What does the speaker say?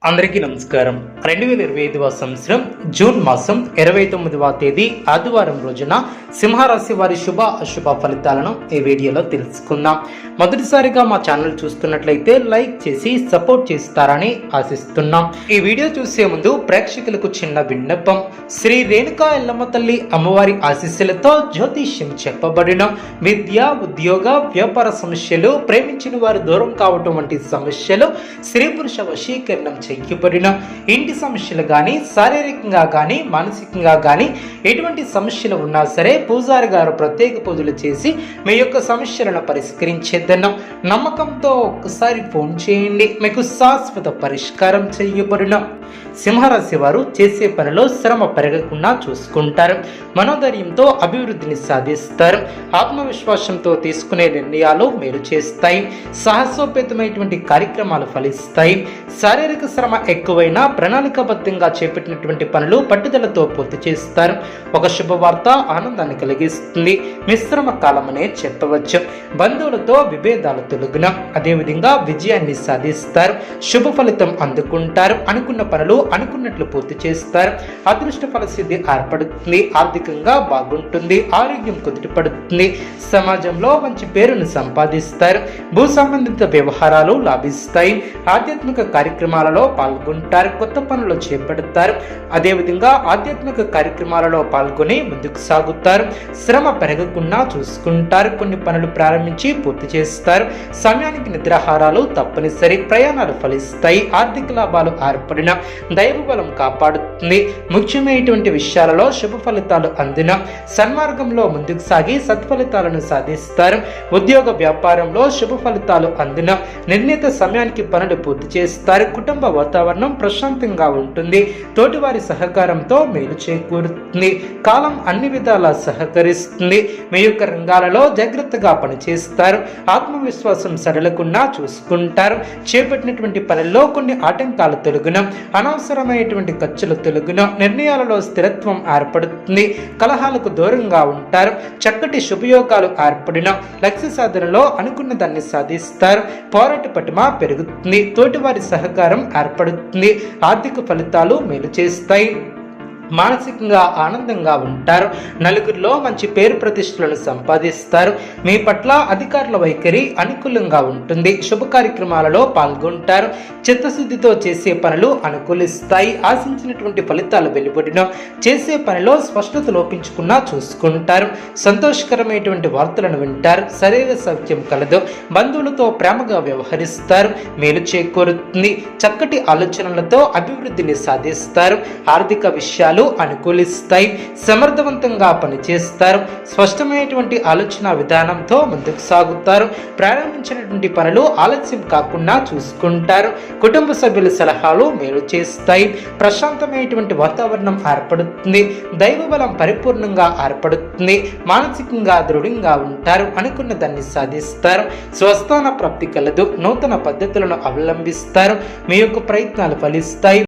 అందరికీ నమస్కారం. 2025వ సంవత్సరం జూన్ మాసం 29వ తేదీ ఆదివారం రోజున సింహరాశి వారి శుభ అశుభ ఫలితాలను ఈ వీడియోలో తెలుసుకుందాం. మొదటిసారిగా మా ఛానల్ చూస్తున్నట్లయితే లైక్ చేసి సపోర్ట్ చేస్తారని ఆశిస్తున్నాం. ఈ వీడియో చూసే ముందు ప్రేక్షకులకు చిన్న విన్నపం. శ్రీ రేణుకా ఎల్లమ్మ తల్లి అమ్మవారి ఆశీస్సులతో జ్యోతిష్యం చెప్పబడిన విద్య, ఉద్యోగ, వ్యాపార సమస్యలు, ప్రేమించిన వారు దూరం కావటం వంటి సమస్యలు, స్త్రీ పురుష వశీకరణం చేయబడిన ఇంటి సమస్యలు కానీ, శారీరకంగా కానీ, మానసికంగా కానీ ఎటువంటి సమస్యలు ఉన్నా సరే పూజారి గారు ప్రత్యేక పూజలు చేసి మీ యొక్క సమస్యలను పరిష్కరించేద్దన్నాం. నమ్మకంతో ఒక్కసారి ఫోన్ చేయండి, మీకు శాశ్వత పరిష్కారం చేయబడిన. సింహరాశి వారు చేసే పనిలో శ్రమ పెరగకుండా చూసుకుంటారు. మనోధైర్యంతో అభివృద్ధిని సాధిస్తారు. ఆత్మవిశ్వాసంతో తీసుకునే నిర్ణయాలు మేలు చేస్తాయి. సాహసోపేతమైనటువంటి కార్యక్రమాలు ఫలిస్తాయి. శారీరక శ్రమ ఎక్కువైనా ప్రణాళికాబద్ధంగా చేపట్టినటువంటి పనులు పట్టుదలతో పూర్తి చేస్తారు. ఒక శుభవార్త ఆనందాన్ని కలిగిస్తుంది. మిశ్రమ కాలమనే చెప్పవచ్చు. బంధువులతో విభేదాలు తొలగిన అదేవిధంగా విజయాన్ని సాధిస్తారు. శుభ ఫలితం అందుకుంటారు. అనుకున్న పనులు అనుకున్నట్లు పూర్తి చేస్తారు. అదృష్ట ఫలసిద్ధి ఏర్పడుతుంది. ఆర్థికంగా బాగుంటుంది. ఆరోగ్యం కుదుటపడుతుంది. సమాజంలో మంచి పేరును సంపాదిస్తారు. భూ సంబంధిత వ్యవహారాలు లాభిస్తాయి. ఆధ్యాత్మిక కార్యక్రమాలలో పాల్గొంటారు. కొత్త పనులు చేపడతారు. అదేవిధంగా ఆధ్యాత్మిక కార్యక్రమాలలో పాల్గొని ముందుకు సాగుతారు. శ్రమ పెరగకుండా చూసుకుంటారు. కొన్ని పనులు ప్రారంభించి పూర్తి చేస్తారు. సమయానికి నిద్రాహారాలు తప్పనిసరి. ప్రయాణాలు ఫలిస్తాయి. ఆర్థిక లాభాలు ఏర్పడిన దైవ బలం కాపాడుతుంది. ముఖ్యమైనటువంటి విషయాలలో శుభ ఫలితాలు అందిన సన్మార్గంలో ముందుకు సాగి సత్ఫలితాలను సాధిస్తారు. ఉద్యోగ వ్యాపారంలో శుభ ఫలితాలు అందిన నిర్ణీత సమయానికి పనులు పూర్తి చేస్తారు. కుటుంబ వాతావరణం ప్రశాంతంగా ఉంటుంది. తోటివారి సహకారంతో మేలు చేకూరుతుంది. కాలం అన్ని విధాలా సహకరిస్తుంది. మీ యొక్క రంగాలలో జాగ్రత్తగా పనిచేస్తారు. ఆత్మవిశ్వాసం సడలకుండా చూసుకుంటారు. చేపట్టినటువంటి పనుల్లో కొన్ని ఆటంకాలు తొలగిన అనవసరమైనటువంటి ఖర్చులు తొలగిన నిర్ణయాలలో స్థిరత్వం ఏర్పడుతుంది. కలహాలకు దూరంగా ఉంటారు. చక్కటి శుభయోగాలు ఏర్పడిన లక్ష్య సాధనలో అనుకున్న దాన్ని సాధిస్తారు. పోరాట పటిమ పెరుగుతుంది. తోటివారి సహకారం ఏర్పడుతుంది. ఆర్థిక ఫలితాలు మేలు చేస్తాయి. మానసికంగా ఆనందంగా ఉంటారు. నలుగురిలో మంచి పేరు ప్రతిష్టలను సంపాదిస్తారు. మీ పట్ల అధికారుల వైఖరి అనుకూలంగా ఉంటుంది. శుభ కార్యక్రమాలలో పాల్గొంటారు. చిత్తశుద్ధితో చేసే పనులు అనుకూలిస్తాయి. ఆశించినటువంటి ఫలితాలు వెలువడిన చేసే పనిలో స్పష్టత లోపించకుండా చూసుకుంటారు. సంతోషకరమైనటువంటి వార్తలను వింటారు. శరీర సౌఖ్యం కలదు. బంధువులతో ప్రేమగా వ్యవహరిస్తారు. మేలు చేకూరుతుంది. చక్కటి ఆలోచనలతో అభివృద్ధిని సాధిస్తారు. ఆర్థిక విషయాలు అనుకూలిస్తాయి. సమర్థవంతంగా పనిచేస్తారు. స్పష్టమైనటువంటి ఆలోచన విధానంతో ముందుకు సాగుతారు. ప్రారంభించినటువంటి పనులు ఆలస్యం కాకుండా చూసుకుంటారు. కుటుంబ సభ్యుల సలహాలు మేలు చేస్తాయి. ప్రశాంతమైనటువంటి వాతావరణం ఏర్పడుతుంది. దైవ బలం పరిపూర్ణంగా ఏర్పడుతుంది. మానసికంగా దృఢంగా ఉంటారు. అనుకున్న దాన్ని సాధిస్తారు. స్వస్థాన ప్రాప్తి కలదు. నూతన పద్ధతులను అవలంబిస్తారు. మీ యొక్క ప్రయత్నాలు ఫలిస్తాయి.